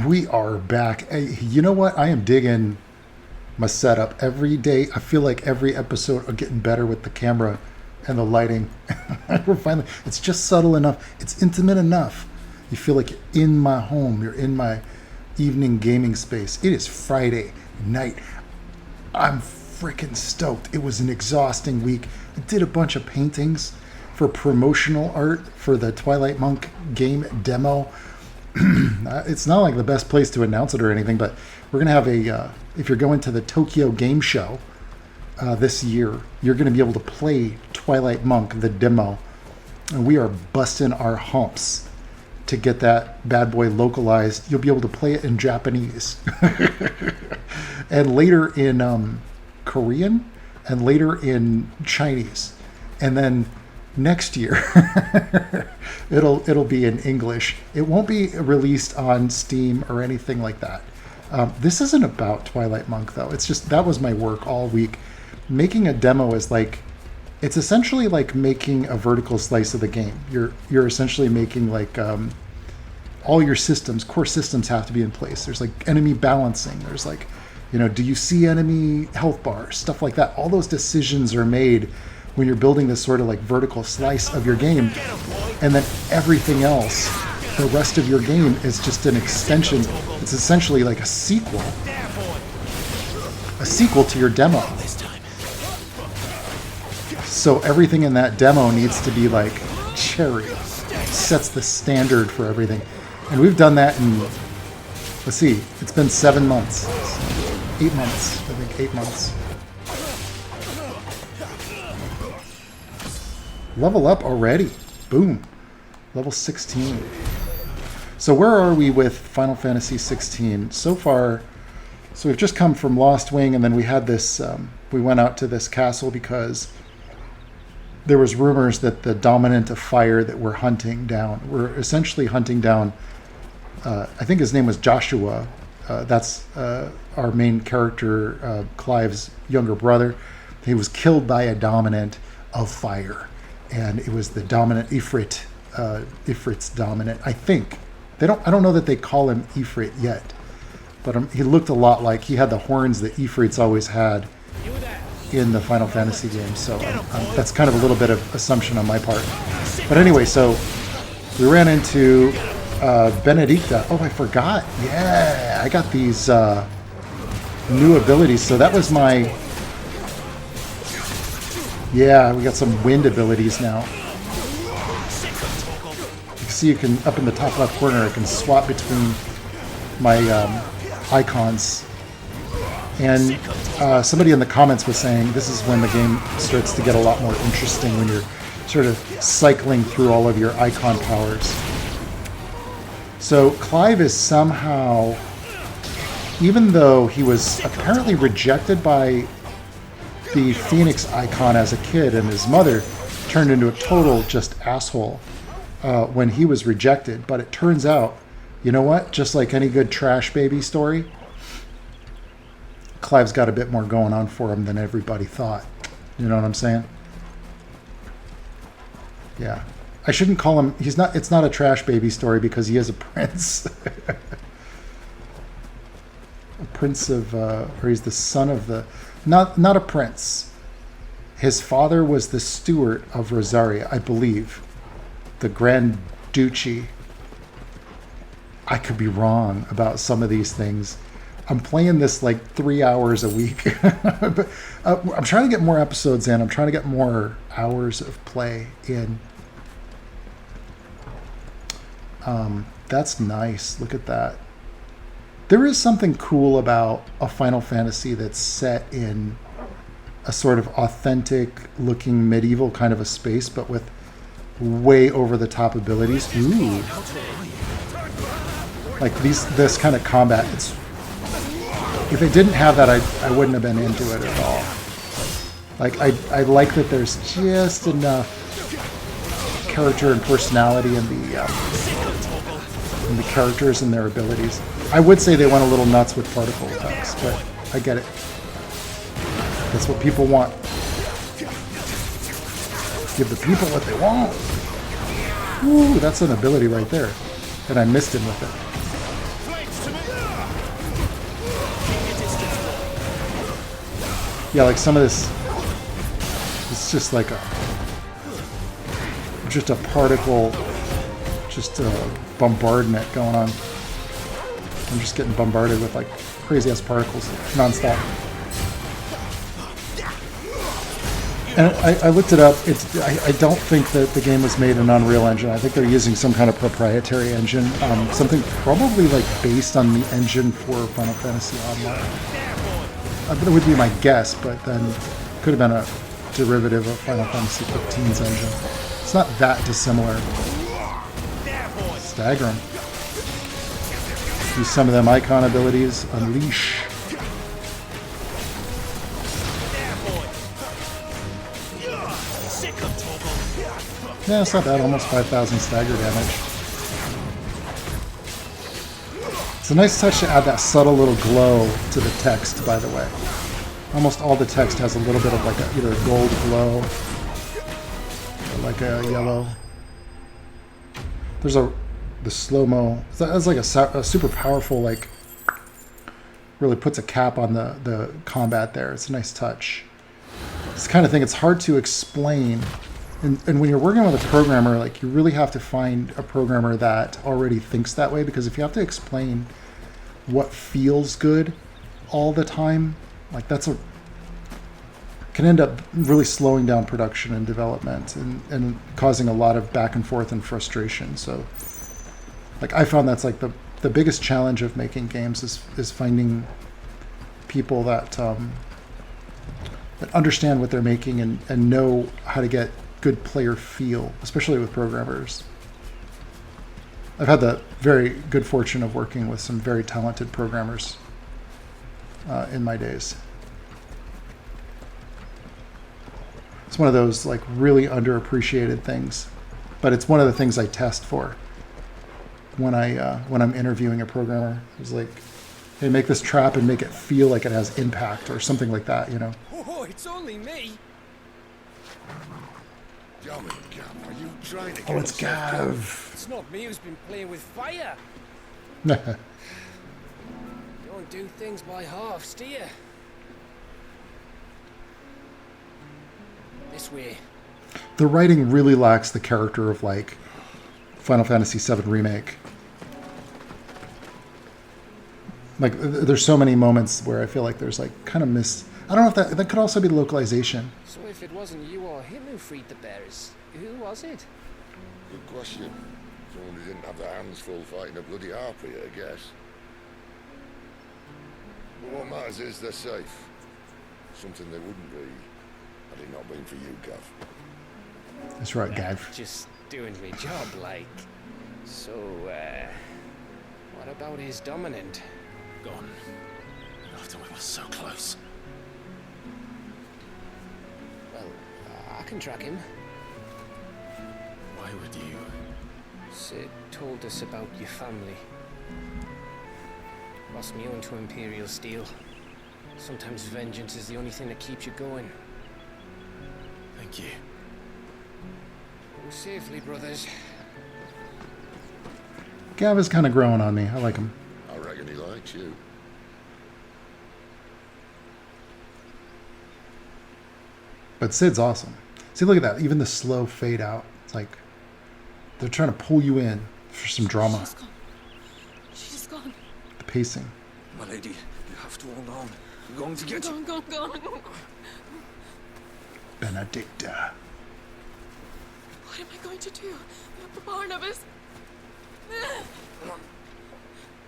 We are back. Hey, you know what? I am digging my setup every day. I feel like every episode are getting better with the camera and the lighting. We're finally, it's just subtle enough. It's intimate enough. You feel like you're in my home. You're in my evening gaming space. It is Friday night. I'm freaking stoked. It was an exhausting week. I did a bunch of paintings for promotional art for the Twilight Monk game demo. It's not like the best place to announce it or anything, but we're going to have a, if you're going to the Tokyo Game Show this year, you're going to be able to play Twilight Monk, the demo. And we are busting our humps to get that bad boy localized. You'll be able to play it in Japanese. And later in Korean, and later in Chinese. And then next year it'll be in English. It won't be released on Steam or anything like that. This isn't about Twilight Monk though. It's just that was my work all week. Making a demo is like, it's essentially like making a vertical slice of the game. You're essentially making like all your systems, core systems have to be in place. There's like enemy balancing. There's like, do you see enemy health bars, stuff like that. All those decisions are made when you're building this sort of like vertical slice of your game, and then everything else, the rest of your game is just an extension. It's essentially like a sequel to your demo. So everything in that demo needs to be like cherry, sets the standard for everything. And we've done that in, let's see, it's been 7 months, 8 months, I think 8 months. Level up already. Boom. Level 16. So where are we with Final Fantasy 16? So far, so we've just come from Lost Wing, and then we had this, we went out to this castle because there was rumors that the dominant of fire that we're hunting down, we're essentially hunting down, I think his name was Joshua. That's our main character, Clive's younger brother. He was killed by a dominant of fire. And it was the dominant Ifrit, Ifrit's dominant, I think. I don't know that they call him Ifrit yet, but he looked a lot like, he had the horns that Ifrits always had in the Final Fantasy games. So that's kind of a little bit of assumption on my part. But anyway, so we ran into Benedicta. Oh, I forgot. Yeah, I got these new abilities. So that was my... Yeah, we got some wind abilities now. You can see you can, up in the top left corner, I can swap between my icons. And somebody in the comments was saying this is when the game starts to get a lot more interesting, when you're sort of cycling through all of your icon powers. So Clive is somehow, even though he was apparently rejected by the Phoenix icon as a kid, and his mother turned into a total just asshole when he was rejected. But it turns out, you know what? Just like any good trash baby story, Clive's got a bit more going on for him than everybody thought. You know what I'm saying? Yeah. I shouldn't call him, it's not a trash baby story because he is a prince. A prince of, or he's the son of the, not a prince. His father was the steward of Rosaria, I believe. The Grand Duchy. I could be wrong about some of these things. I'm playing this like 3 hours a week. But, I'm trying to get more episodes in. I'm trying to get more hours of play in. That's nice. Look at that. There is something cool about a Final Fantasy that's set in a sort of authentic looking medieval kind of a space, but with way over the top abilities. Ooh. Like this kind of combat. If it didn't have that, I wouldn't have been into it at all. Like I like that there's just enough character and personality in the characters and their abilities. I would say they went a little nuts with particle effects, but I get it. That's what people want. Give the people what they want. Ooh, that's an ability right there. And I missed him with it. Yeah, like some of this, it's just like just a particle, just a bombardment going on. I'm just getting bombarded with like crazy ass particles nonstop. And I looked it up. I don't think that the game was made in Unreal Engine. I think they're using some kind of proprietary engine, something probably like based on the engine for Final Fantasy Online. That would be my guess, but then could have been a derivative of Final Fantasy 15's engine. It's not that dissimilar. Stagger him. Use some of them icon abilities. Unleash. Yeah, it's not bad. Almost 5,000 stagger damage. It's a nice touch to add that subtle little glow to the text, by the way. Almost all the text has a little bit of like either a gold glow or like a yellow. There's the slow-mo. That's like a super powerful, like, really puts a cap on the combat there. It's a nice touch. It's the kind of thing, it's hard to explain. And when you're working with a programmer, like, you really have to find a programmer that already thinks that way, because if you have to explain what feels good all the time, like, can end up really slowing down production and development and causing a lot of back and forth and frustration. So, like, I found that's like the biggest challenge of making games is finding people that that understand what they're making and know how to get good player feel, especially with programmers. I've had the very good fortune of working with some very talented programmers in my days. It's one of those like really underappreciated things, but it's one of the things I test for when I'm interviewing a programmer. It's like, hey, make this trap and make it feel like it has impact or something like that, you know. Oh, it's only me. Damn it, Gav, are you trying to get Oh, it's Gav. It's not me who's been playing with fire. The Don't do things by halves, do you? This way. writing really lacks the character of like Final Fantasy VII Remake. Like, there's so many moments where I feel like there's like kind of I don't know if that could also be localization. So if it wasn't you or him who freed the bears, who was it? Good question. Someone who didn't have their hands full fighting a bloody harpy, I guess. But what matters is they're safe. Something they wouldn't be had it not been for you, Gav. That's right, Gav. Just doing my job, like. So, what about his dominant? Gone. After we were so close. Well, I can track him. Why would you? Sid told us about your family. Lost me own to Imperial Steel. Sometimes vengeance is the only thing that keeps you going. Thank you. Go safely, brothers. Gav is kind of growing on me. I like him. I reckon he likes you. But Sid's awesome. See, look at that. Even the slow fade out. It's like they're trying to pull you in for some drama. She's gone. She's gone. The pacing. My lady, you have to hold on. We're going to get you. Gone. Benedicta. What am I going to do? Barnabas.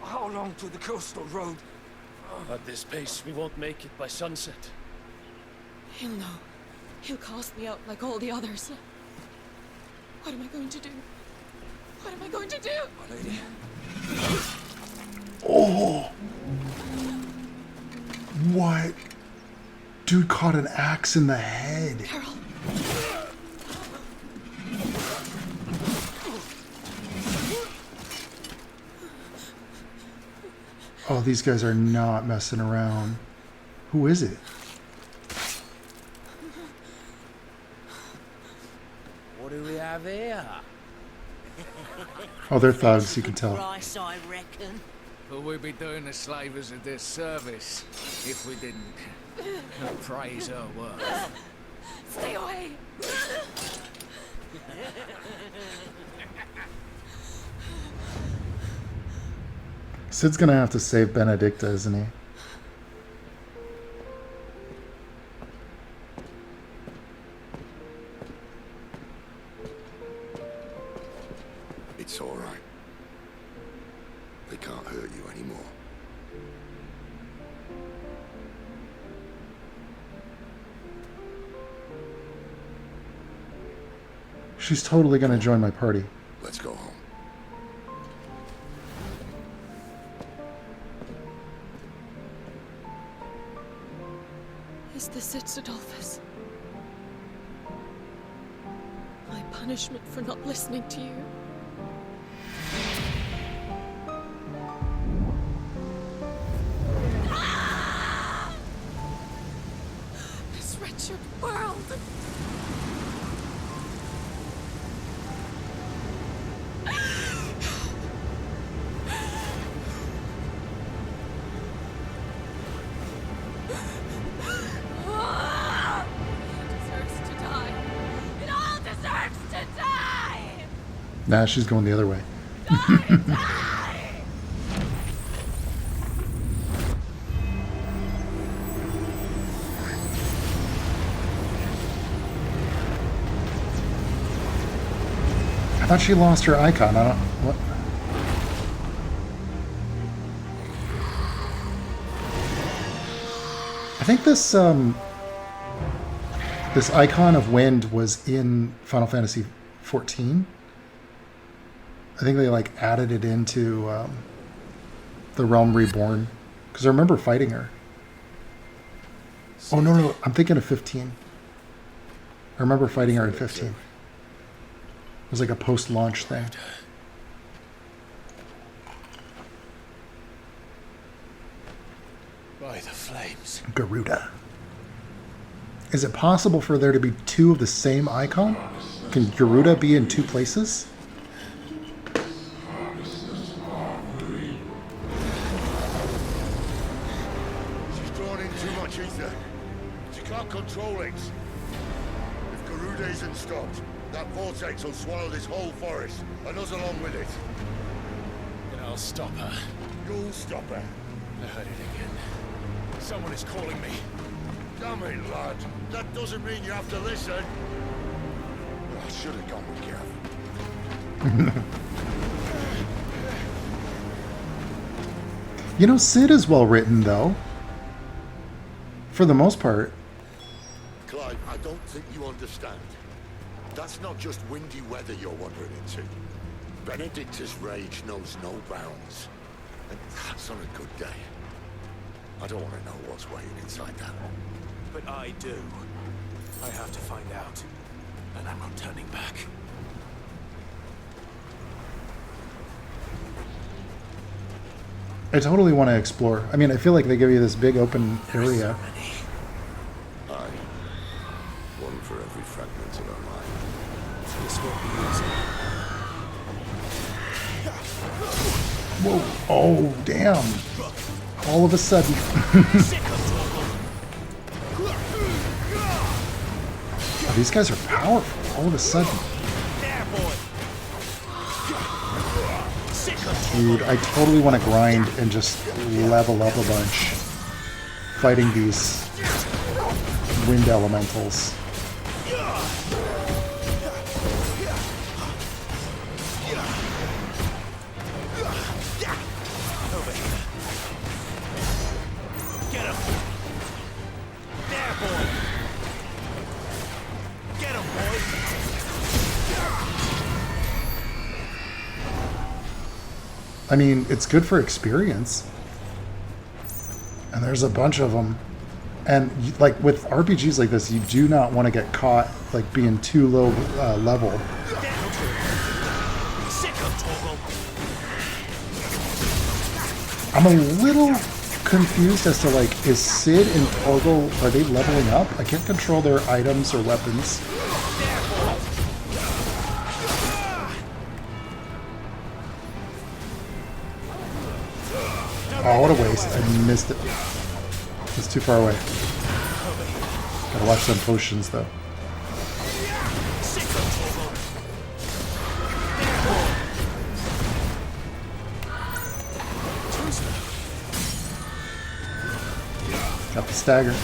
How long to the coastal road? At this pace, we won't make it by sunset. He'll know. He'll cast me out like all the others. What am I going to do? What am I going to do? My lady. Oh! What? Dude caught an axe in the head. Carol. Oh, these guys are not messing around. Who is it? What do we have here? Oh, they're thugs, you can tell. Price, I reckon. But we'd be doing the slavers a disservice if we didn't praise her work. Stay away! Sid's gonna have to save Benedicta, isn't he? It's all right. They can't hurt you anymore. She's totally gonna join my party. Let's go home. Is this it, Adolphus? My punishment for not listening to you? Ah! This wretched world! Nah, she's going the other way. I thought she lost her icon. I don't. What? I think this this icon of wind was in Final Fantasy 14. I think they like added it into the Realm Reborn because I remember fighting her. Oh no, I'm thinking of 15. I remember fighting her in 15. It was like a post-launch thing. By the flames. Garuda. Is it possible for there to be two of the same icon? Can Garuda be in two places? She's drawn in too much ether. She can't control it. If Garuda isn't stopped, that vortex will swallow this whole forest, and us along with it. Then I'll stop her. You'll stop her. I heard it again. Someone is calling me. Damn it, lad. That doesn't mean you have to listen. I should have gone with Gav. You know, Cid is well written, though. For the most part. Clive, I don't think you understand. That's not just windy weather you're wandering into. Benedicta's rage knows no bounds. And that's on a good day. I don't want to know what's waiting inside that. But I do. I have to find out. And I'm not turning back. I totally want to explore. I mean, I feel like they give you this big open area. Aye. One for every fragment of our mind. This won't be easy. Whoa. Oh, damn. All of a sudden. Oh, these guys are powerful. All of a sudden. Dude, I totally want to grind and just level up a bunch. Fighting these wind elementals. Get him! There, boy! Get him, boy! I mean, it's good for experience. And there's a bunch of them. And like with RPGs like this, you do not want to get caught like being too low level. I'm a little confused as to like, is Cid and Torgal, are they leveling up? I can't control their items or weapons. Oh, what a waste. I missed it. It's too far away. Gotta watch some potions, though. Got the stagger.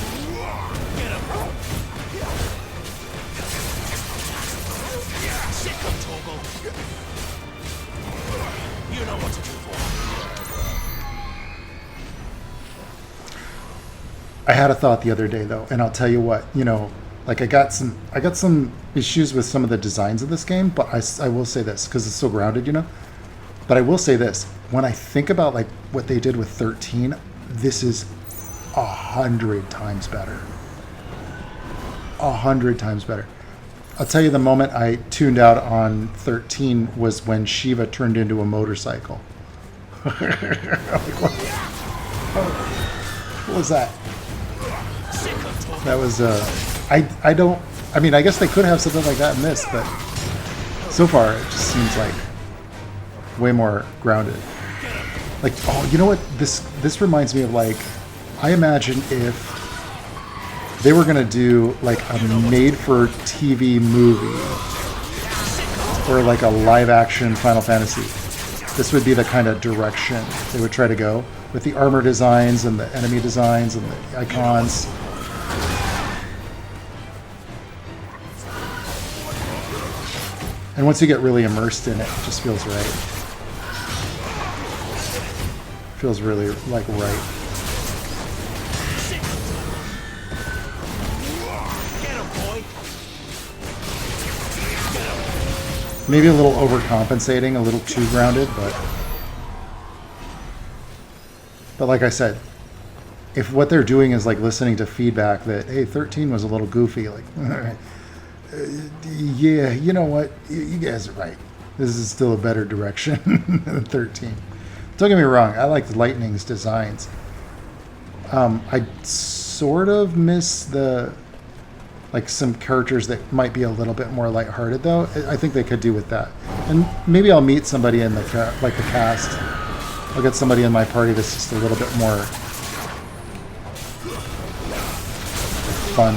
You know what to do for. I had a thought the other day though, and I'll tell you what, you know, like I got some issues with some of the designs of this game, but I will say this because it's so grounded, you know. But I will say this: when I think about like what they did with 13, this is 100 times better. 100 times better. I'll tell you, the moment I tuned out on 13 was when Shiva turned into a motorcycle. What was that? That was I mean, I guess they could have something like that in this, but so far it just seems like way more grounded. Like, oh, you know what? This reminds me of, like, I imagine if they were gonna do like a made-for-TV movie or like a live-action Final Fantasy, this would be the kind of direction they would try to go with the armor designs and the enemy designs and the icons. And once you get really immersed in it, it just feels right. Feels really like right. Maybe a little overcompensating, a little too grounded, but like I said, if what they're doing is like listening to feedback that, hey, 13 was a little goofy, like, yeah, you know what, you guys are right. This is still a better direction than 13. Don't get me wrong, I like Lightning's designs. I sort of miss the, like, some characters that might be a little bit more lighthearted, though. I think they could do with that. And maybe I'll meet somebody in the cast. I'll get somebody in my party that's just a little bit more fun.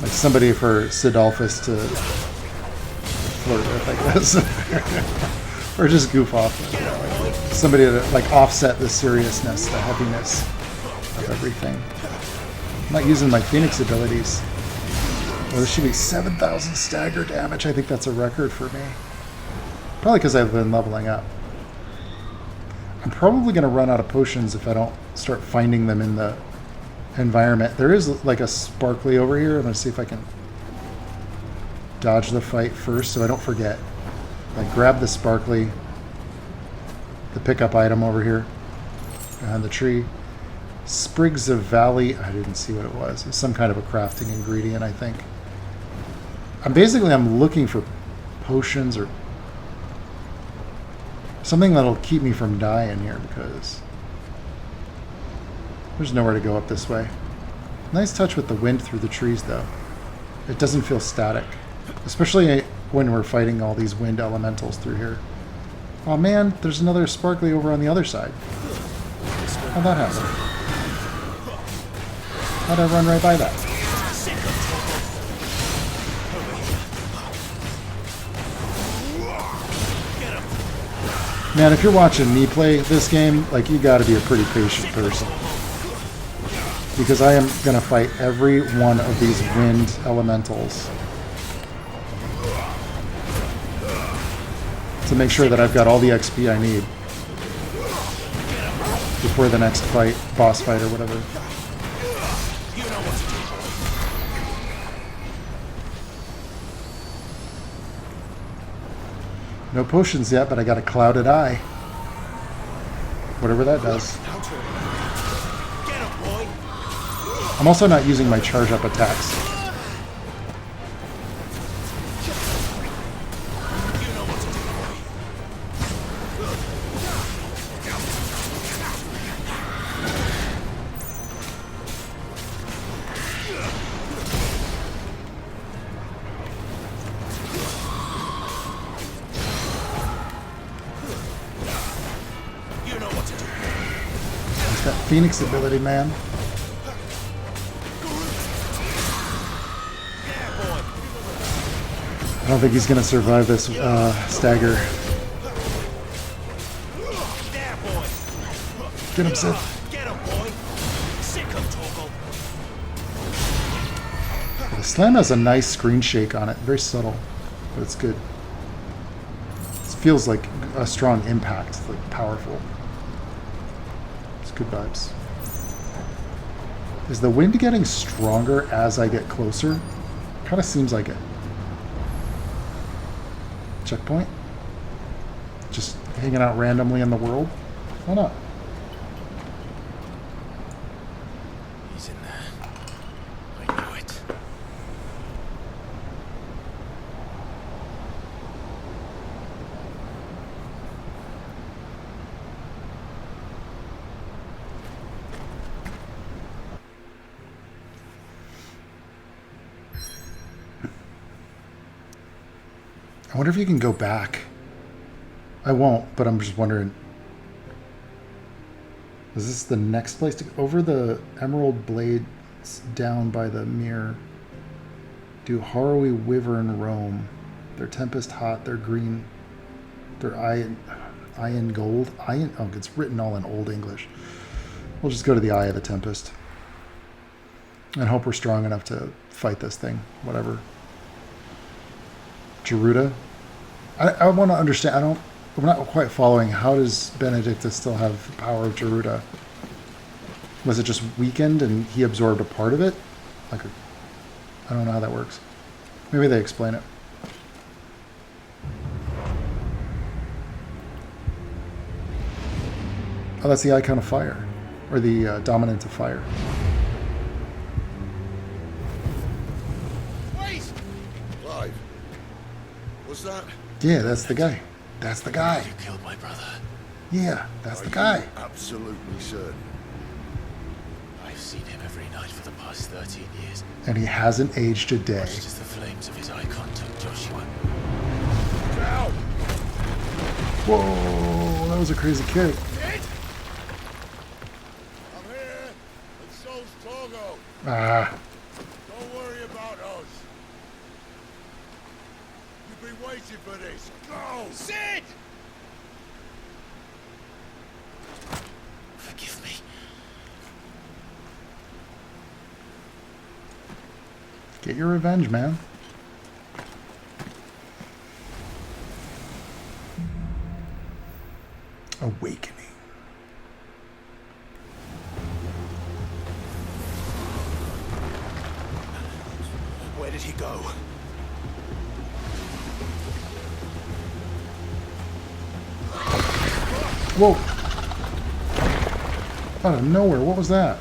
Like somebody for Sidolphus to flirt with, I guess. Or just goof off. You know, like somebody to like offset the seriousness, the heaviness of everything. I'm not using my Phoenix abilities. Well, this should be 7,000 stagger damage. I think that's a record for me. Probably because I've been leveling up. I'm probably going to run out of potions if I don't start finding them in the environment. There is like a sparkly over here. I'm going to see if I can dodge the fight first so I don't forget. Like, grab the sparkly, the pickup item over here behind the tree. Sprigs of Valley. I didn't see what it was. It's some kind of a crafting ingredient, I think. I'm looking for potions or something that'll keep me from dying here, because there's nowhere to go up this way. Nice touch with the wind through the trees, though. It doesn't feel static, especially when we're fighting all these wind elementals through here. Oh man, there's another sparkly over on the other side. How'd that happen? How'd I run right by that? Man, if you're watching me play this game, like, you gotta be a pretty patient person. Because I am gonna fight every one of these wind elementals to make sure that I've got all the XP I need before the next fight, boss fight or whatever. No potions yet, but I got a clouded eye. Whatever that does. I'm also not using my charge up attacks. Phoenix ability, man. I don't think he's gonna survive this stagger. Get him, Sith. Get him, boy. Sick of Toggle. The slam has a nice screen shake on it. Very subtle, but it's good. It feels like a strong impact, like powerful. It's good vibes. Is the wind getting stronger as I get closer? Kind of seems like it. Checkpoint. Just hanging out randomly in the world. Why not? He's in there. I knew it. I wonder if you can go back. I won't, but I'm just wondering. Is this the next place to go? Over the Emerald Blades down by the mirror. Do Harrowy Wyvern roam? They're Tempest hot, they're green. They're iron gold. Iron, oh, it's written all in Old English. We'll just go to the Eye of the Tempest. And hope we're strong enough to fight this thing. Whatever. Geruda. I want to understand. I'm not quite following. How does Benedictus still have the power of Geruda? Was it just weakened and he absorbed a part of it? Like, I don't know how that works. Maybe they explain it. Oh, that's the icon of fire, or the dominant of fire. Wait! Clive. Was that... Yeah, that's the guy. That's the guy. You killed my brother. Yeah, that's the Are guy. you absolutely certain? I've seen him every night for the past 13 years. And he hasn't aged a day. Just as the flames of his icon took Joshua. Down! Whoa, that was a crazy kick. Dead? I'm here, and so's Togo. Ah, Don't worry about us. You've been waiting for this. Go! Sid! Forgive me. get your revenge, man. Awakening. Where did he go? Whoa! Out of nowhere, what was that?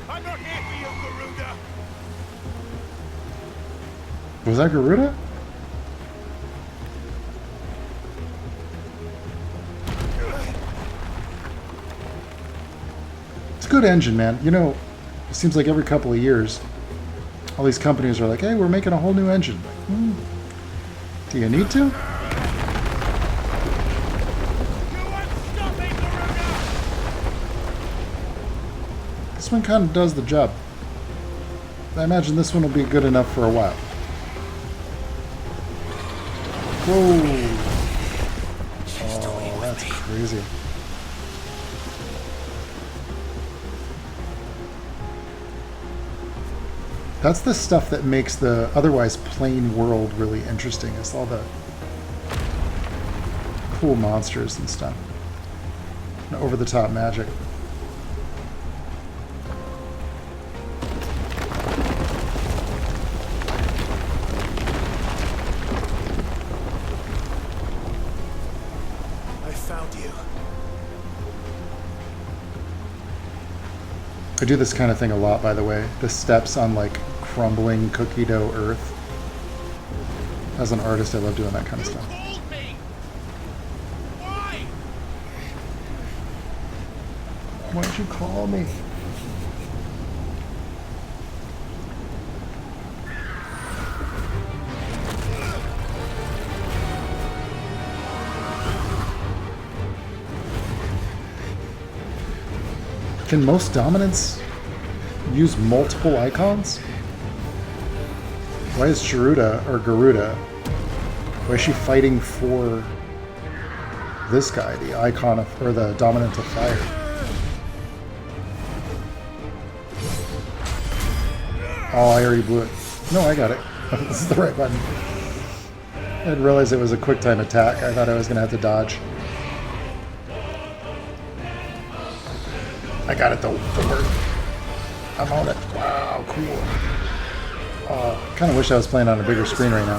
I'm not here for you, Garuda! Was that Garuda? It's a good engine, man. You know, it seems like every couple of years, all these companies are like, hey, we're making a whole new engine. Do you need to? This one kind of does the job. I imagine this one will be good enough for a while. Whoa! Oh, that's crazy. That's the stuff that makes the otherwise plain world really interesting. It's all the cool monsters and stuff. And over-the-top magic. I do this kind of thing a lot, by the way. The steps on, like, crumbling cookie dough earth. As an artist, I love doing that kind of stuff. Called me! Why? Why'd you call me? Can most dominants use multiple icons? Why is Garuda, why is she fighting for this guy, the icon of, or the dominant of fire? Oh, I already blew it. No, I got it. This is the right button. I didn't realize it was a quick time attack. I thought I was going to have to dodge. I got it though. Don't worry. I'm on it. Wow, cool. Oh, kind of wish I was playing on a bigger screen right now.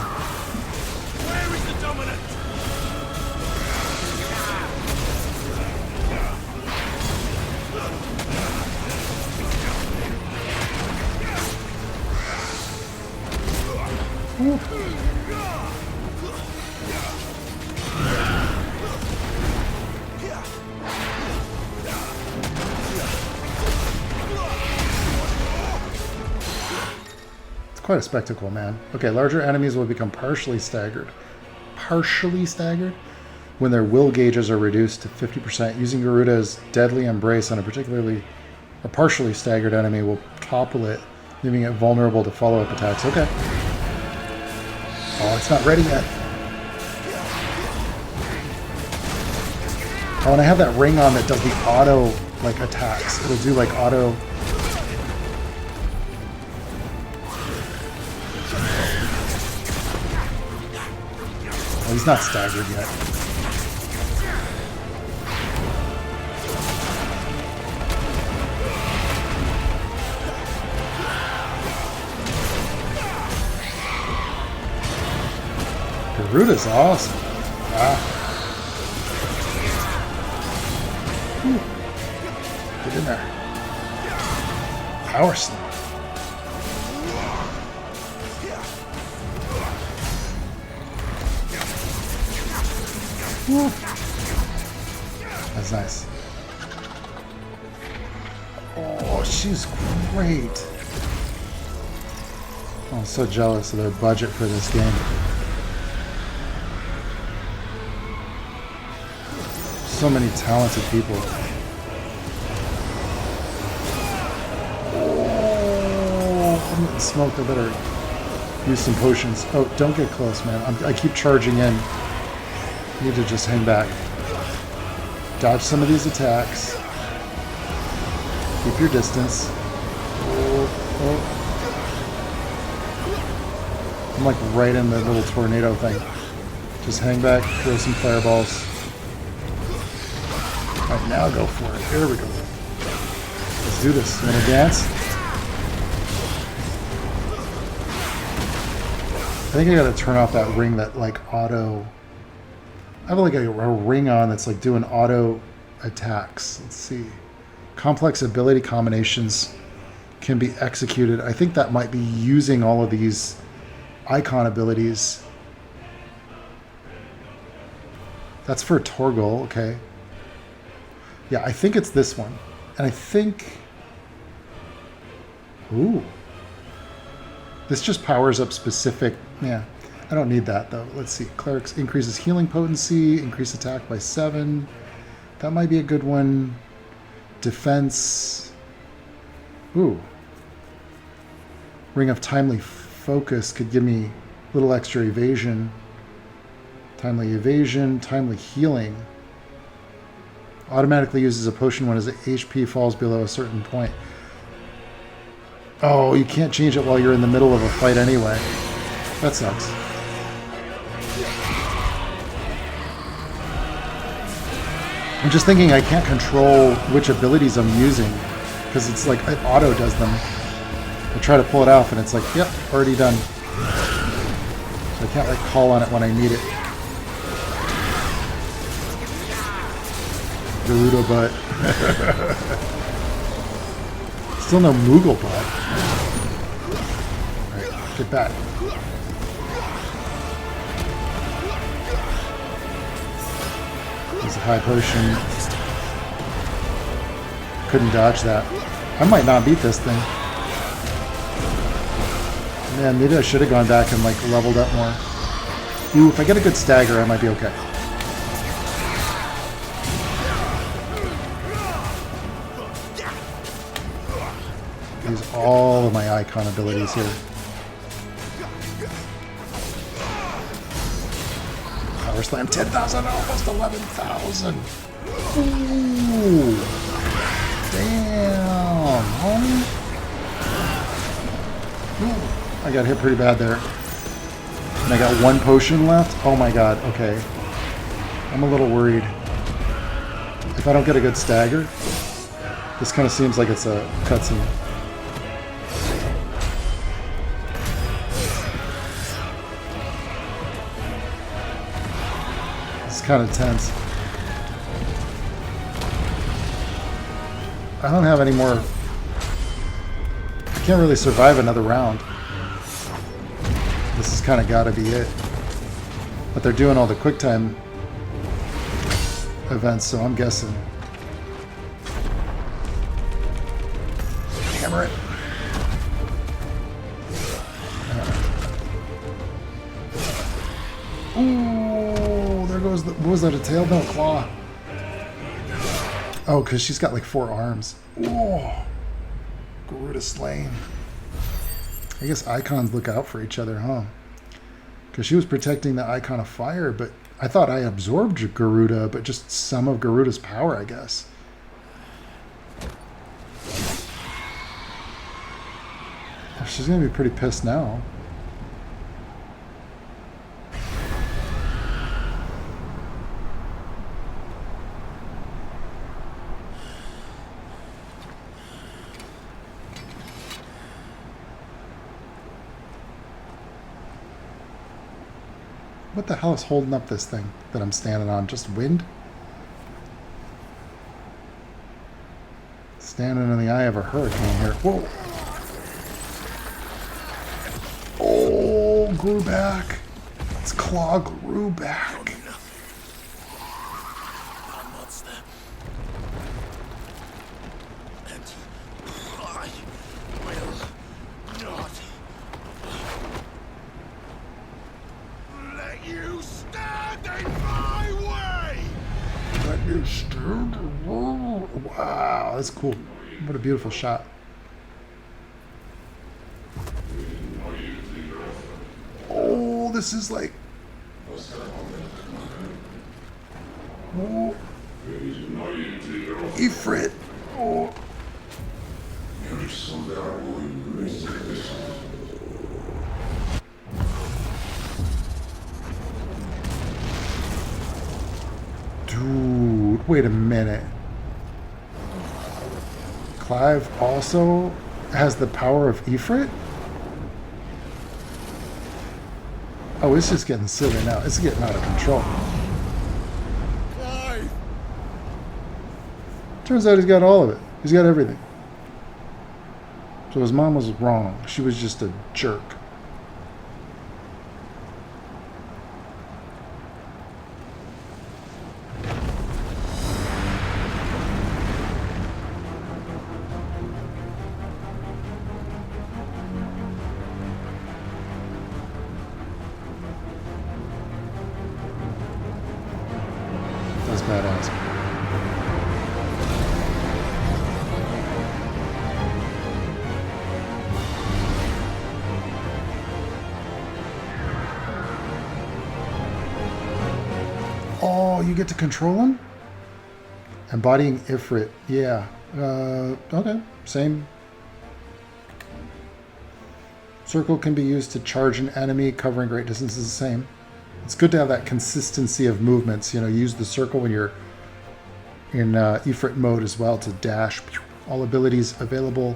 Where is the dominant? Quite a spectacle, man. Okay, larger enemies will become partially staggered. Partially staggered? When their will gauges are reduced to 50%. Using Garuda's deadly embrace on a partially staggered enemy will topple it, leaving it vulnerable to follow-up attacks. Okay. Oh, it's not ready yet. Oh, and I have that ring on that does the auto, like, attacks. It'll do, like, auto... He's not staggered yet. Garuda's awesome. Wow. Get in there. Power slam. That's nice. Oh, she's great. Oh, I'm so jealous of their budget for this game. So many talented people. Oh, I'm getting smoked. I better use some potions. Oh, don't get close, man. I keep charging in. You need to just hang back. Dodge some of these attacks. Keep your distance. Oh, oh. I'm like right in the little tornado thing. Just hang back, throw some fireballs. Alright, now go for it. Here we go. Let's do this. You wanna dance? I think I gotta turn off that ring that like auto... I have like a ring on that's like doing auto attacks. Let's see. Complex ability combinations can be executed. I think that might be using all of these icon abilities. That's for Torgal, okay. Yeah, I think it's this one. And I think... Ooh. This just powers up specific... Yeah. I don't need that though. Let's see. Clerics increases healing potency, increase attack by 7. That might be a good one. Defense. Ooh. Ring of Timely Focus could give me a little extra evasion. Timely evasion, timely healing. Automatically uses a potion when his HP falls below a certain point. Oh, you can't change it while you're in the middle of a fight anyway. That sucks. I'm just thinking I can't control which abilities I'm using because it's like it auto does them. I try to pull it off and it's like, yep, already done. So I can't like call on it when I need it. Garuda butt. Still no Moogle butt. Alright, get back. There's a high potion. Couldn't dodge that. I might not beat this thing. Man, maybe I should have gone back and like leveled up more. Ooh, if I get a good stagger, I might be okay. all of my icon abilities here. Power slam 10,000, almost 11,000. Ooh. Damn, homie. Ooh. I got hit pretty bad there. And I got one potion left. Oh my god, okay. I'm a little worried. If I don't get a good stagger, this kind of seems like it's a cutscene. It's kind of tense. I don't have any more. I can't really survive another round. This has kind of got to be it. But they're doing all the quick time events, so I'm guessing. Hammer it. Ooh, there goes the. What was that? A tail? No, claw. Oh, because she's got like 4 arms. Oh, Garuda slain. I guess icons look out for each other, huh? Because she was protecting the icon of fire, but I thought I absorbed Garuda, but just some of Garuda's power, I guess. She's going to be pretty pissed now. What the hell is holding up this thing that I'm standing on? Just wind? Standing in the eye of a hurricane here. Whoa! Oh, grew back. Its claw grew back. Wow, that's cool. What a beautiful shot. Oh, this is like... Oh. Ifrit. Oh. Dude, wait a minute. Clive also has the power of Ifrit? Oh, it's just getting silly now. It's getting out of control. Clive! Turns out he's got all of it. He's got everything. So his mom was wrong. She was just a jerk. That's badass. Oh, you get to control him? Embodying Ifrit. Yeah. Okay. Same. Circle can be used to charge an enemy, covering great distances. The same. It's good to have that consistency of movements. You know, use the circle when you're in Ifrit mode as well to dash. All abilities available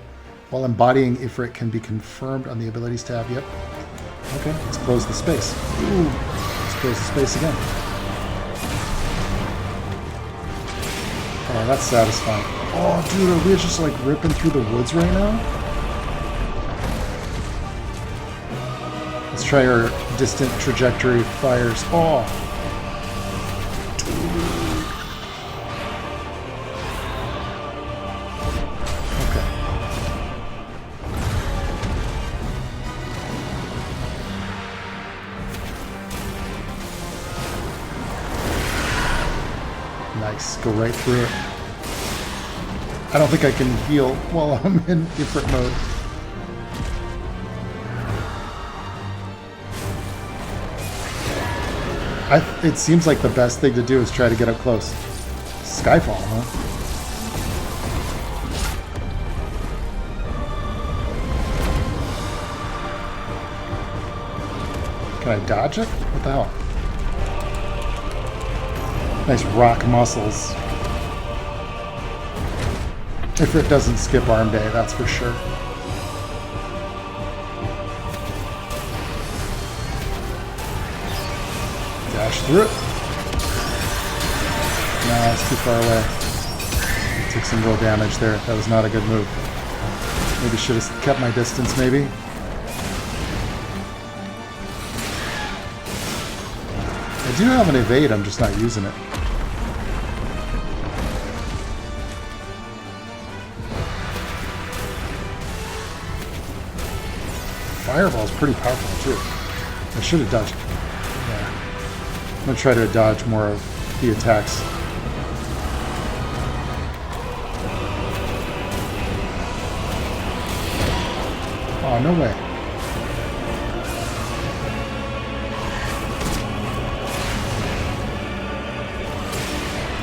while embodying Ifrit can be confirmed on the abilities tab. Yep. Okay, let's close the space. Ooh. Let's close the space again. Oh, that's satisfying. Oh, dude, are we just like ripping through the woods right now? Let's try our distant trajectory fires. Oh. Okay. Nice. Go right through it. I don't think I can heal while I'm in different mode. It seems like the best thing to do is try to get up close. Skyfall, huh? Can I dodge it? What the hell? Nice rock muscles. If it doesn't skip arm day, that's for sure. Dash through it. No, it's too far away. Took some real damage there. That was not a good move. Maybe should have kept my distance, maybe. I do have an evade, I'm just not using it. Fireball's pretty powerful too. I should have dodged. Yeah. I'm gonna try to dodge more of the attacks. Oh, no way.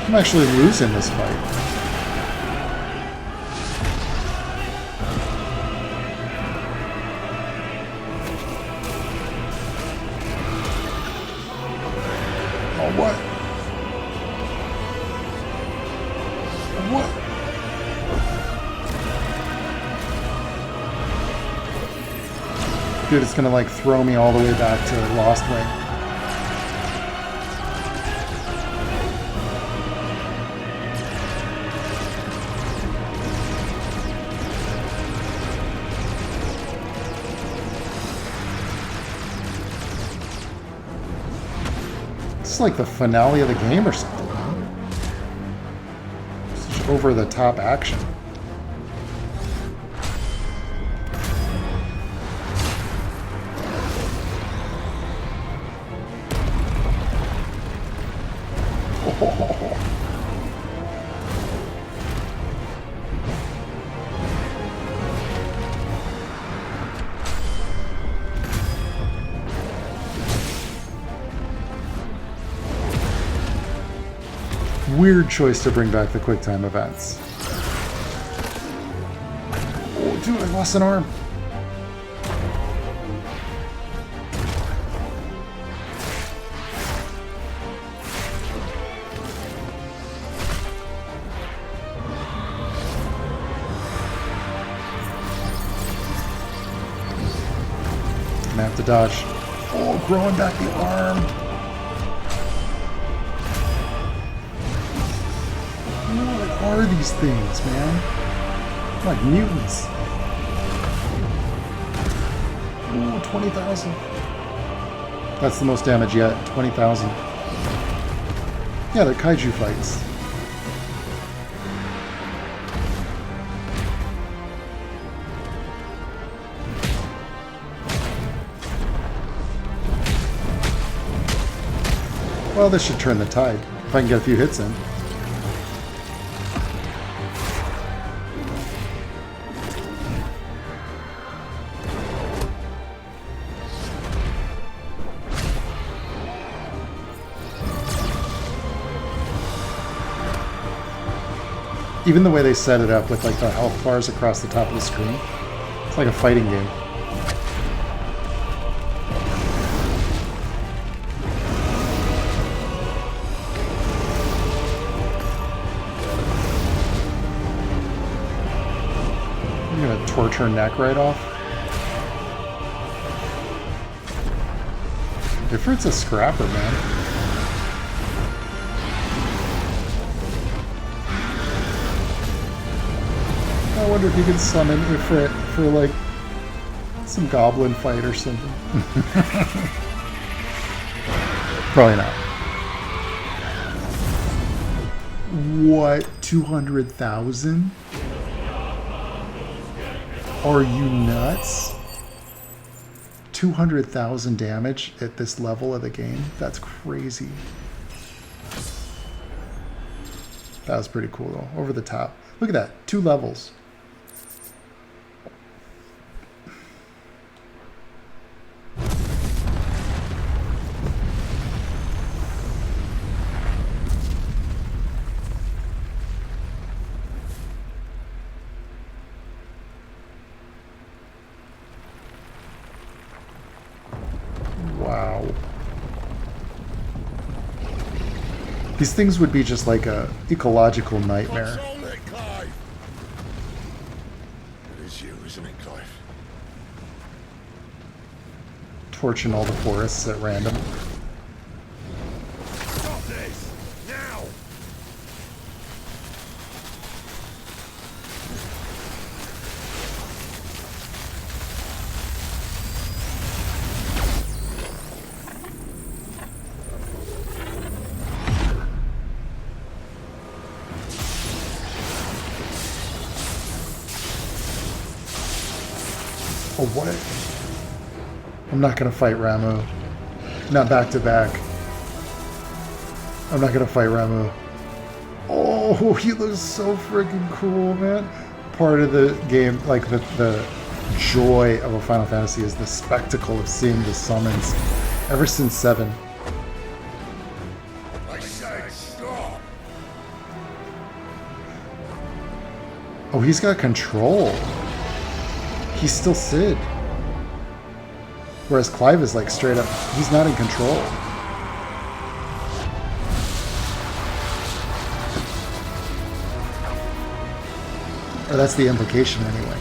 I'm actually losing this fight. Oh, what? What? Dude, it's gonna like throw me all the way back to Lost Wing. It's like the finale of the game or something, man. Such over-the-top action. Oh. Weird choice to bring back the QuickTime events. Oh, dude, I lost an arm. I'm gonna have to dodge. Oh, growing back the arm. What are these things, man? Like mutants. Ooh, 20,000. That's the most damage yet. 20,000. Yeah, they're kaiju fights. Well, this should turn the tide, if I can get a few hits in. Even the way they set it up with like the health bars across the top of the screen, it's like a fighting game. I'm gonna torch her neck right off. Ifrit's a scrapper, man. I wonder if you could summon Ifrit for like some goblin fight or something. Probably not. What? 200,000? Are you nuts? 200,000 damage at this level of the game? That's crazy. That was pretty cool though. Over the top. Look at that. 2 levels. These things would be just like a ecological nightmare. Control it, Clive! It is you, isn't it, Clive? Torching all the forests at random. Stop this! Now! Oh, what? I'm not gonna fight Ramu. Not back to back. I'm not gonna fight Ramu. Oh, he looks so freaking cool, man. Part of the game, like the joy of a Final Fantasy is the spectacle of seeing the summons. Ever since 7. I said stop! Oh, he's got control. He's still Sid. Whereas Clive is like straight up, he's not in control. Or that's the implication anyway.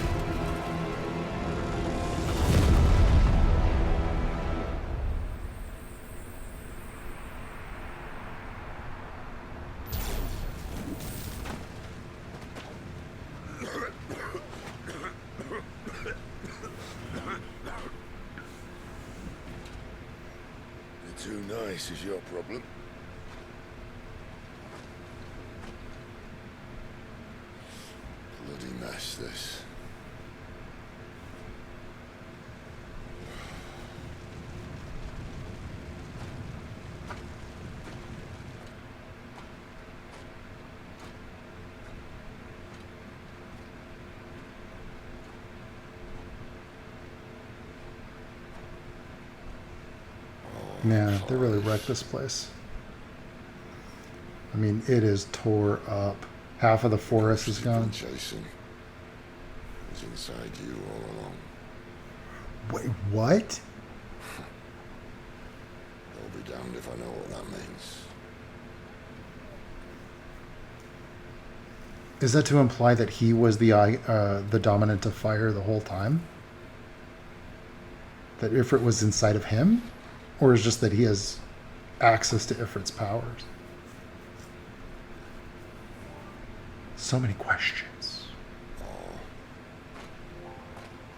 Too nice is your problem. Bloody mess, this. Yeah, they really wrecked this place. I mean, it is tore up. Half of the forest is gone. Jason was inside you all along. Wait, what? I'll be damned if I know what that means. Is that to imply that he was the dominant of fire the whole time? That Ifrit was inside of him? Or is it just that he has access to Ifrit's powers? So many questions.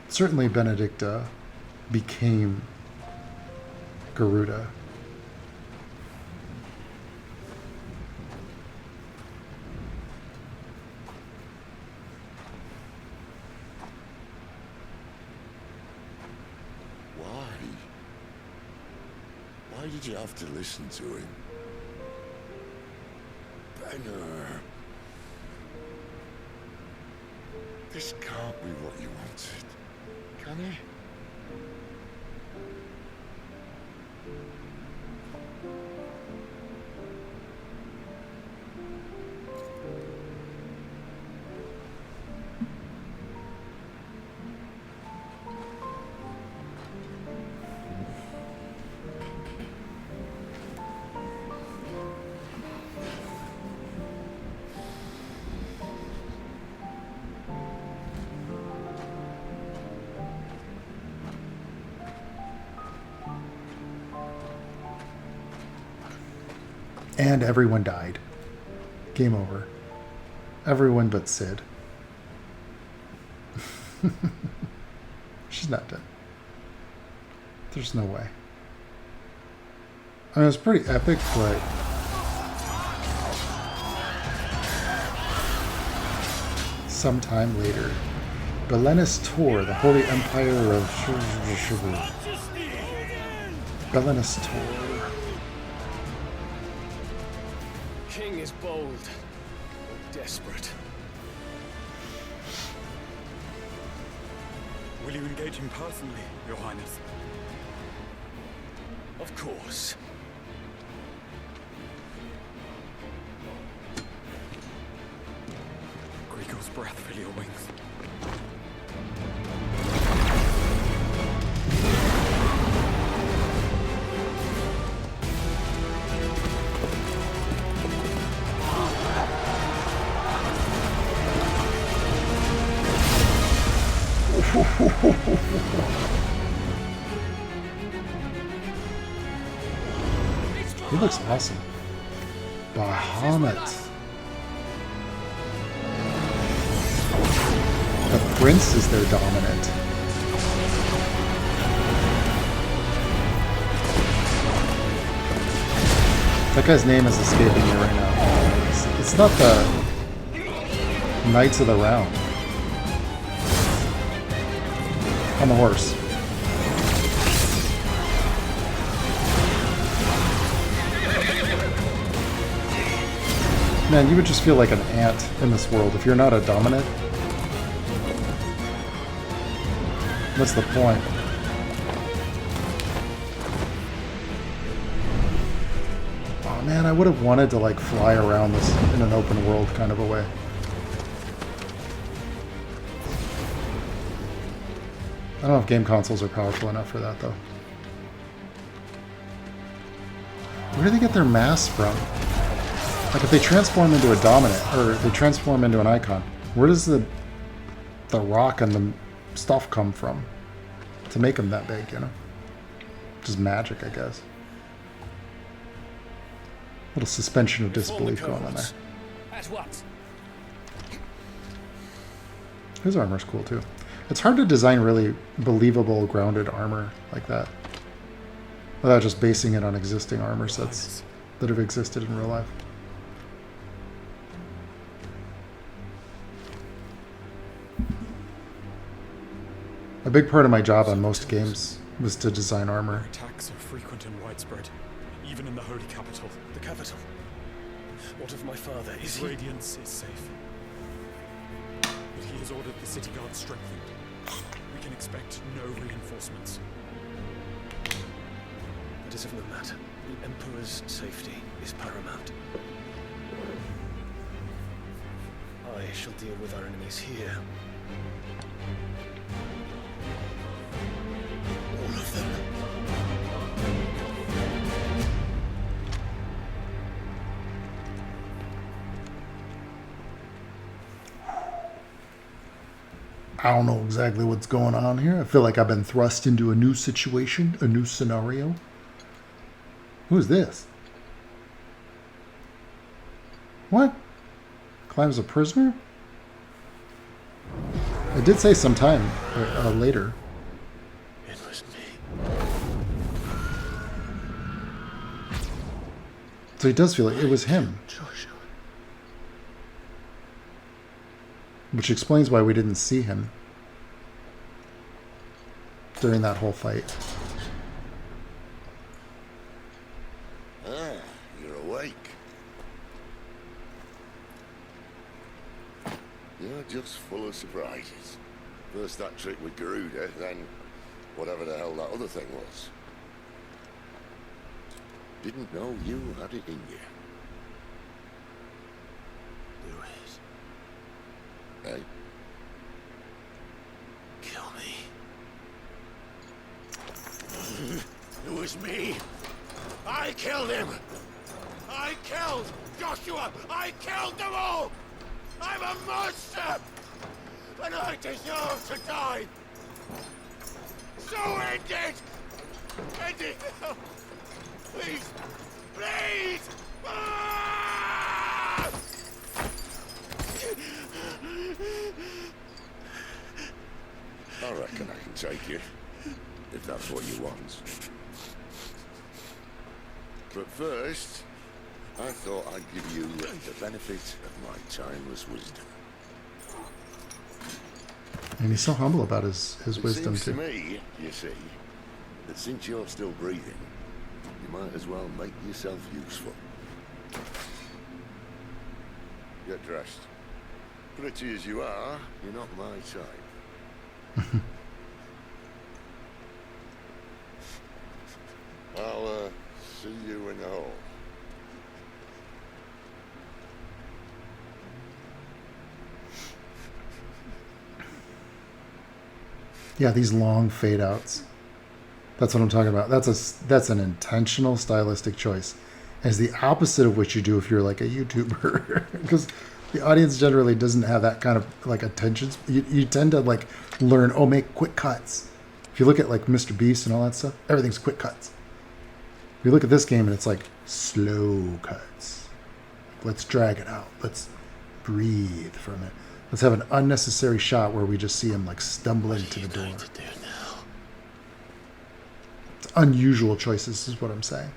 Certainly Benedicta became Garuda. Why did you have to listen to him? Benner. This can't be what you wanted, can it? And everyone died. Game over. Everyone but Sid. She's not dead. There's no way. I mean, it was pretty epic, but... sometime later, Belenus Tor, the Holy Empire of Belenus Tor. King is bold, or desperate. Will you engage him personally, Your Highness? Of course. Griego's breath fill your wings. He looks awesome. Bahamut. The prince is their dominant. That guy's name is escaping me right now. It's not the Knights of the Round. On the horse. Man, you would just feel like an ant in this world if you're not a dominant. What's the point? Oh man, I would have wanted to like fly around this in an open world kind of a way. I don't know if game consoles are powerful enough for that though. Where do they get their mass from? Like if they transform into a dominant, or they transform into an icon, where does the rock and the stuff come from to make them that big, you know? Just magic, I guess. Little suspension of disbelief going on there. At what? His armor's cool too. It's hard to design really believable, grounded armor like that without just basing it on existing armor sets that have existed in real life. A big part of my job on most games was to design armor. Attacks are frequent and widespread, even in the Holy Capital. The capital. What of my father? Is His he? radiance is safe. But he has ordered the city guard strengthened. We can expect no reinforcements. That is of no matter. The Emperor's safety is paramount. I shall deal with our enemies here. All of them. I don't know exactly what's going on here. I feel like I've been thrust into a new situation, a new scenario. Who's this? What? Climbs a prisoner? It did say sometime later. It was me. So he does feel like it was him. Joshua. Which explains why we didn't see him during that whole fight. Ah, you're awake. You're just full of surprises. First that trick with Garuda, then whatever the hell that other thing was. Didn't know you had it in you. Do it. Hey? Kill me. It was me. I killed him. I killed Joshua. I killed them all. I'm a monster. And I deserve to die. So end it. End it now. Please. Please. Ah! I reckon I can take it, if that's what you want. But first, I thought I'd give you the benefit of my timeless wisdom. And he's so humble about his It wisdom seems to too. me, you see, that since you're still breathing, you might as well make yourself useful. Get dressed. Pretty as you are, you're not my type. I'll see you in the hall. Yeah, these long fade outs. That's what I'm talking about. That's an intentional stylistic choice. And it's the opposite of what you do if you're like a YouTuber. Because the audience generally doesn't have that kind of like attention. You tend to like learn, make quick cuts. If you look at like Mr. Beast and all that stuff, everything's quick cuts. You look at this game and it's like slow cuts. Let's drag it out. Let's breathe for a minute. Let's have an unnecessary shot where we just see him like stumble into the door. It's unusual choices is what I'm saying.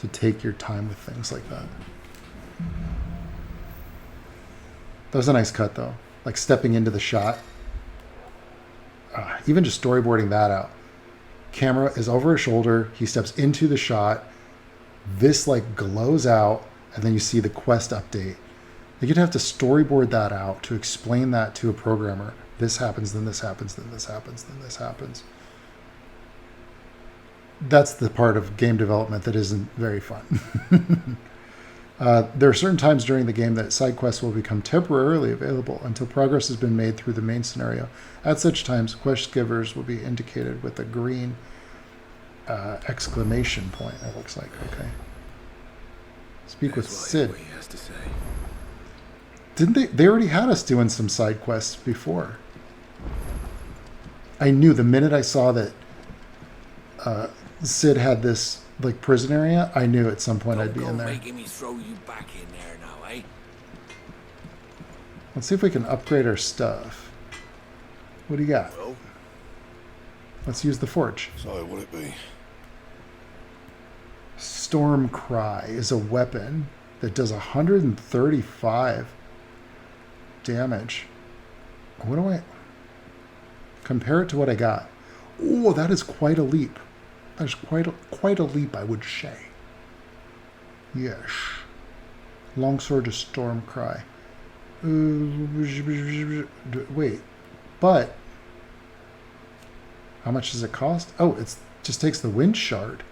To take your time with things like that. That was a nice cut though. Like stepping into the shot. Even just storyboarding that out. Camera is over his shoulder. He steps into the shot. This like glows out, and then you see the quest update. Like you'd have to storyboard that out to explain that to a programmer. This happens, then this happens, then this happens, then this happens. That's the part of game development that isn't very fun. There are certain times during the game that side quests will become temporarily available until progress has been made through the main scenario. At such times, quest givers will be indicated with a green exclamation point, it looks like. Okay. Speak with Sid. What he has to say. Didn't they? They already had us doing some side quests before. I knew the minute I saw that Sid had this like prison area, I knew at some point I'd be in there. Making me throw you back in there now, eh? Let's see if we can upgrade our stuff. What do you got? Well, Let's use the forge. so what it be? Storm Cry is a weapon that does 135 damage. What do I compare it to what I got? Oh, that is quite a leap. That is quite a leap, I would say. Yes. Longsword of Storm Cry. Wait, but how much does it cost? Oh, it just takes the wind shard.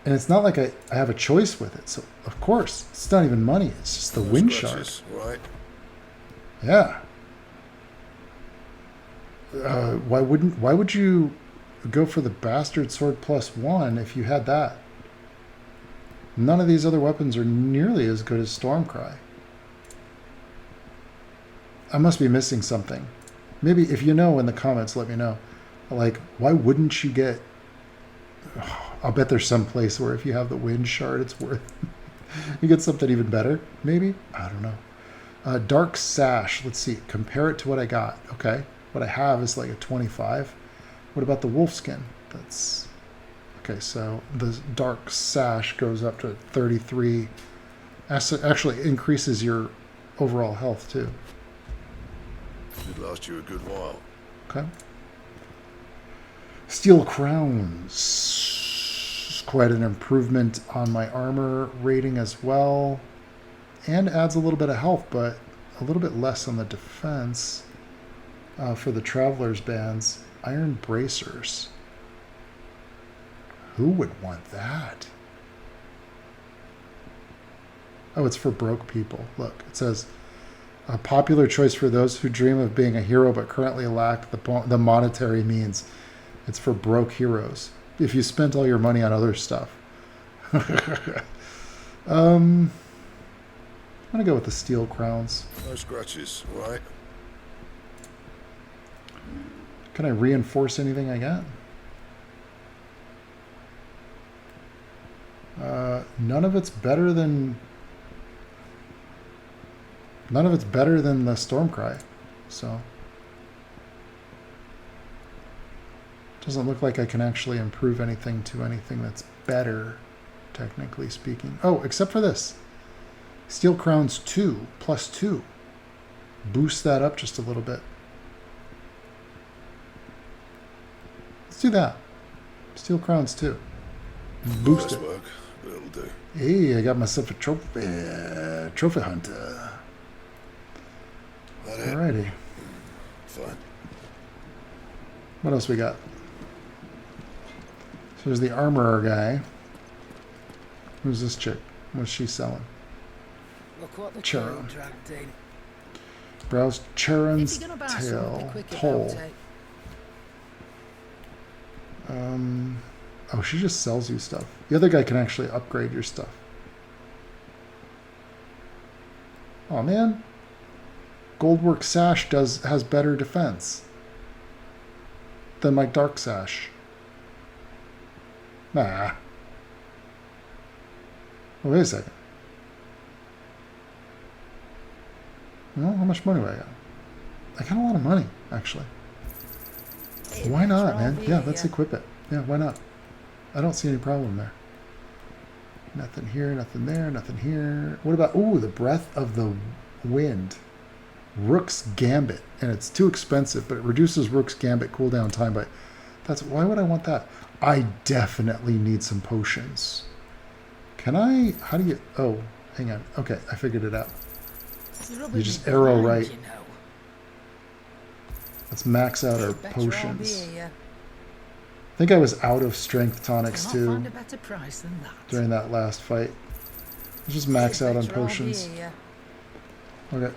And it's not like I have a choice with it. So, of course, it's not even money. It's just the wind shard. Right. Yeah. Why would you go for the Bastard Sword +1 if you had that? None of these other weapons are nearly as good as Stormcry. I must be missing something. Maybe if you know in the comments, let me know. Like, why wouldn't you get... I'll bet there's some place where if you have the wind shard, it's worth... you get something even better, maybe? I don't know. Dark Sash. Let's see. Compare it to what I got. Okay. What I have is like a 25. What about the wolf skin? That's... Okay, so the Dark Sash goes up to 33. Actually increases your overall health, too. Should last you a good while. Okay. Steel Crowns. Quite an improvement on my armor rating as well. And adds a little bit of health, but a little bit less on the defense for the Traveler's Bands. Iron Bracers. Who would want that? Oh, it's for broke people. Look, it says... A popular choice for those who dream of being a hero but currently lack the monetary means. It's for broke heroes. If you spent all your money on other stuff. I'm going to go with the Steel Crowns. No scratches, right? Can I reinforce anything I got? None of it's better than... None of it's better than the Stormcry, so doesn't look like I can actually improve anything to anything that's better, technically speaking. Oh, except for this. Steel Crowns 2, +2. Boost that up just a little bit. Let's do that. Steel Crowns 2. Boost it. Work, but it'll do. Hey, I got myself a trophy hunter. Alrighty. Fine. What else we got? So there's the armorer guy. Who's this chick? What's she selling? Look what the Charon. current dragged in. Browse Charon's If you're gonna buy tail. something quick Pole. about it, Oh, she just sells you stuff. The other guy can actually upgrade your stuff. Oh man. Goldwork Sash has better defense than my Dark Sash. Nah. Oh, wait a second. Well, how much money do I got? I got a lot of money, actually. Why not, man? Yeah, let's equip it. Yeah, why not? I don't see any problem there. Nothing here, nothing there, nothing here. What about, ooh, the Breath of the Wind. Rook's Gambit. And it's too expensive, but it reduces Rook's Gambit cooldown time by... Why would I want that? I definitely need some potions. Can I... How do you... Oh, hang on. Okay, I figured it out. You just arrow right. Let's max out our potions. I think I was out of strength tonics too during that last fight. Let's just max out on potions. Okay.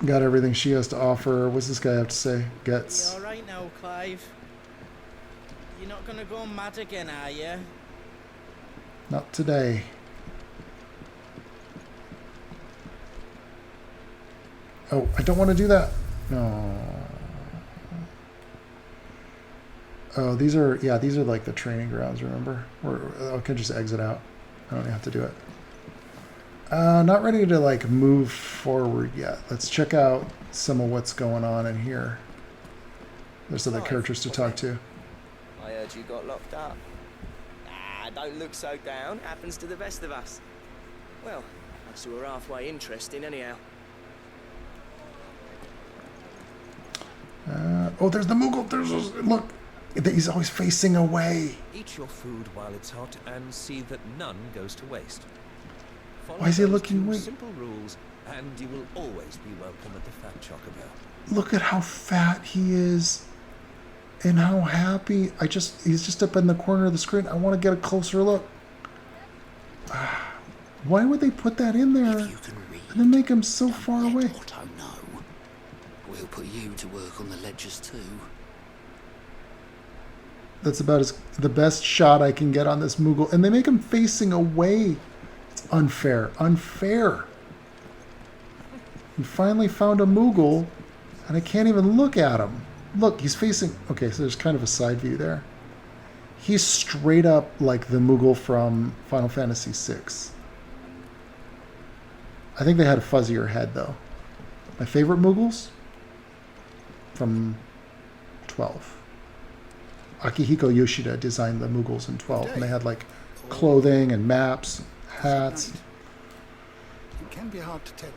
Got everything she has to offer. What's this guy have to say? Gets. You alright now, Clive? You're not gonna go mad again, are you? Not today. Oh, I don't want to do that. No. Oh, these are like the training grounds, remember? I can just exit out. I don't have to do it. Not ready to like move forward yet. Let's check out some of what's going on in here. There's other characters to talk to. I heard you got locked up. Ah, don't look so down. Happens to the best of us. Well, that's who we're halfway interesting anyhow. Oh, there's the Moogle. Look. He's always facing away. Eat your food while it's hot and see that none goes to waste. Follow Why is he those looking two weak? simple rules, and you will always be welcome at the Fat Chocobo. Look at how fat he is, and how happy. He's just up in the corner of the screen. I want to get a closer look. Why would they put that in there and then make him so far away? Otto know. We'll put you to work on the ledgers too. That's about the best shot I can get on this Moogle. And they make him facing away. It's unfair. Unfair. We finally found a Moogle, and I can't even look at him. Look, he's facing... Okay, so there's kind of a side view there. He's straight up like the Moogle from Final Fantasy VI. I think they had a fuzzier head, though. My favorite Moogles? From 12. Akihiko Yoshida designed the Moogles in 12, and they had like clothing and maps, hats. It can be hard to tell.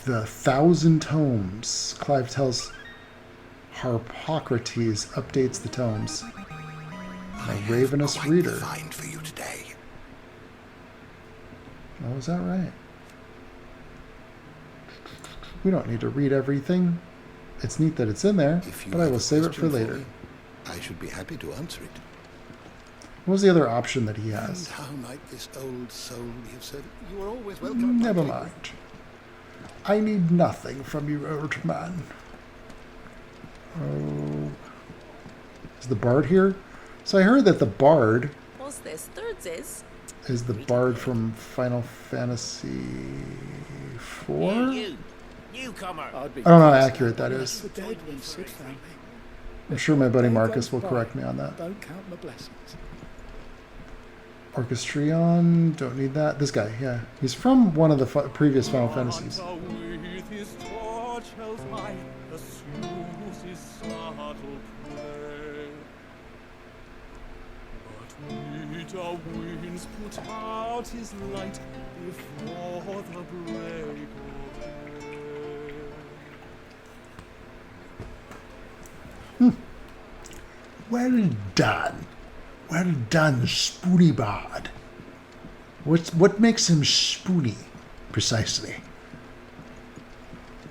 The 1,000 tomes. Clive tells Harpocrates updates the tomes. A ravenous reader. Find for you today. Oh, is that right? We don't need to read everything. It's neat that it's in there, but I will save it for later. I should be happy to answer it. What was the other option that he has? And how might this old soul be of service? You are always welcome. Never mind. I need nothing from you, old man. Oh. Is the bard here? So I heard that the bard... What's this? Thirds is the bard from Final Fantasy IV? You, newcomer. I don't know how accurate that is. I'm sure my buddy Marcus will correct me on that. Don't count my blessings. Orchestrion, don't need that. This guy, yeah. He's from one of the previous Final Fantasies. With his torch held high, assumes his subtle prey. But bitter winds put out his light before the break of day. Well done. Well done, Spoony Bard. What makes him spoony, precisely?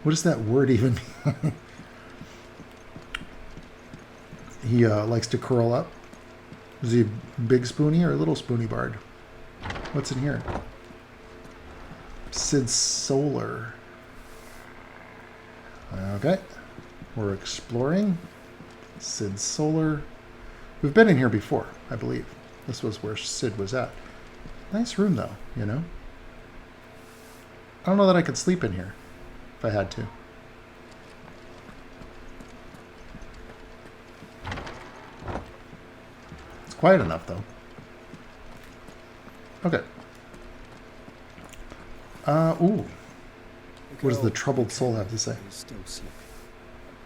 What does that word even mean? He likes to curl up. Is he a big spoony or a little spoony bard? What's in here? Sid Solar. Okay. We're exploring. Sid Solar. We've been in here before, I believe. This was where Sid was at. Nice room, though, you know? I don't know that I could sleep in here if I had to. Let's quiet enough, though. Okay. Ooh. What does the troubled soul have to say? Still sleeping.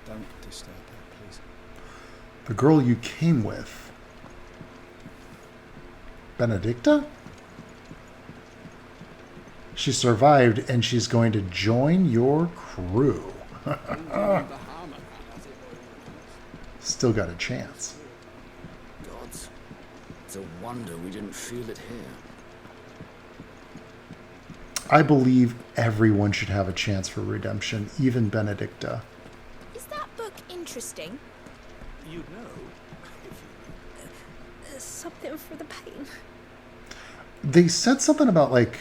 Don't disturb her, please. The girl you came with. Benedicta? She survived, and she's going to join your crew. Still got a chance. Gods. It's a wonder we didn't feel it here. I believe everyone should have a chance for redemption, even Benedicta. Is that book interesting? You'd know. Something for the pain. They said something about, like,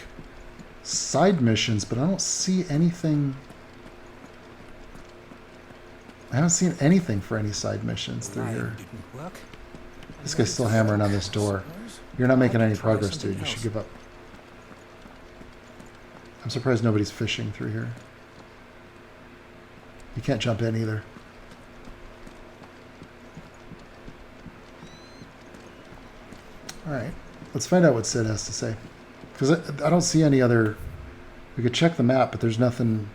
side missions, but I don't see anything. I haven't seen anything for any side missions through here. Didn't work. This guy's still hammering on this door. You're not making any progress, dude. You should give up. I'm surprised nobody's fishing through here. You can't jump in either. Alright. Let's find out what Sid has to say. Because I don't see any other... We could check the map, but there's nothing...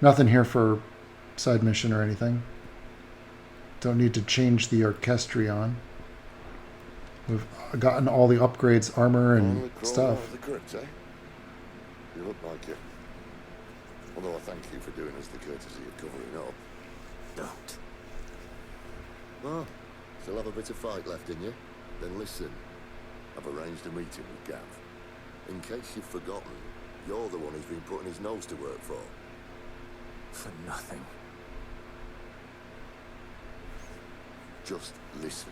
Nothing here for side mission or anything. Don't need to change the orchestrion. We've gotten all the upgrades, armor, and stuff. The crypt, eh? You look like it. Although I thank you for doing us the courtesy of covering up. Don't. Well, still have a bit of fight left in you? Then listen. I've arranged a meeting with Gav. In case you've forgotten, you're the one who's been putting his nose to work for. For nothing. Just listen.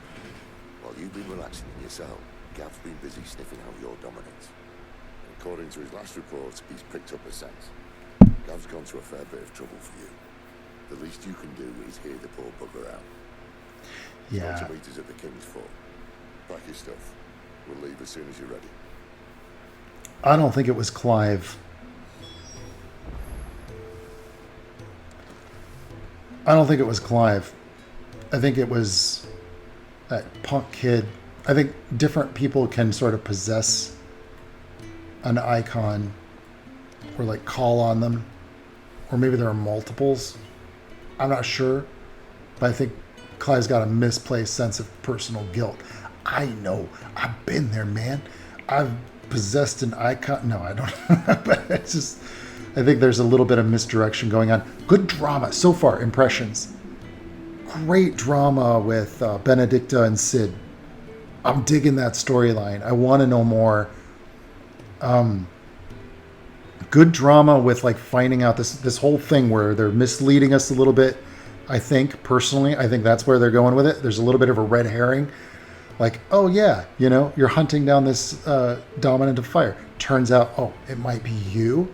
While you've been relaxing in your cell, Gav's been busy sniffing out your dominance. According to his last report, he's picked up a scent. Gav's gone to a fair bit of trouble for you. The least you can do is hear the poor bugger out. Yeah. Go to meet us at the King's Fort. Pack your stuff. We'll leave as soon as you're ready. I don't think it was Clive. I don't think it was Clive. I think it was that punk kid. I think different people can sort of possess an icon or like call on them. Or maybe there are multiples. I'm not sure. But I think Clive's got a misplaced sense of personal guilt. I know. I've been there, man. I've possessed an icon. No, I don't. But it's just... I think there's a little bit of misdirection going on. Good drama so far. Impressions. Great drama with Benedicta and Sid. I'm digging that storyline. I want to know more. Good drama with like finding out this whole thing where they're misleading us a little bit. I think personally, I think that's where they're going with it. There's a little bit of a red herring. Like, oh yeah, you know, you're hunting down this dominant of fire. Turns out, oh, it might be you.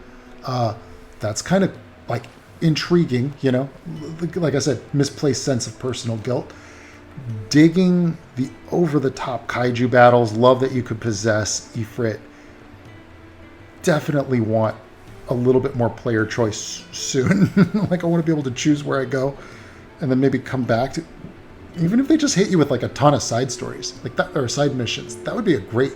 That's kind of like intriguing, you know, like I said, misplaced sense of personal guilt. Digging the over-the-top kaiju battles. Love that you could possess Ifrit. Definitely want a little bit more player choice soon. Like I want to be able to choose where I go and then maybe come back to, even if they just hit you with like a ton of side stories like that or side missions, that would be a great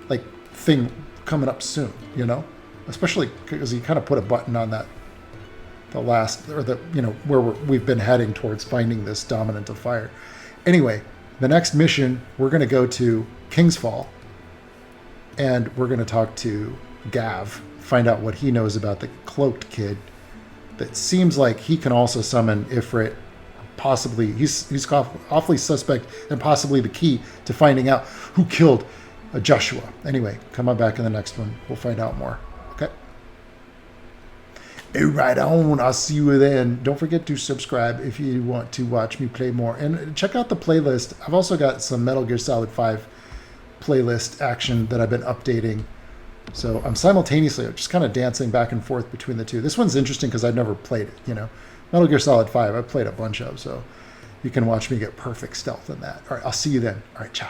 like thing coming up soon, you know, especially because you kind of put a button on that, the last, or the, you know, where we've been heading towards finding this dominant of fire. Anyway, the next mission, we're going to go to King's Fall and we're going to talk to Gav, find out what he knows about the cloaked kid that seems like he can also summon Ifrit. Possibly, he's awfully suspect and possibly the key to finding out who killed Joshua. Anyway, come on back in the next one. We'll find out more. Okay? All right on. I'll see you then. Don't forget to subscribe if you want to watch me play more. And check out the playlist. I've also got some Metal Gear Solid 5 playlist action that I've been updating. So I'm simultaneously just kind of dancing back and forth between the two. This one's interesting because I've never played it, you know. Metal Gear Solid 5, I've played a bunch of, so you can watch me get perfect stealth in that. All right, I'll see you then. All right, ciao.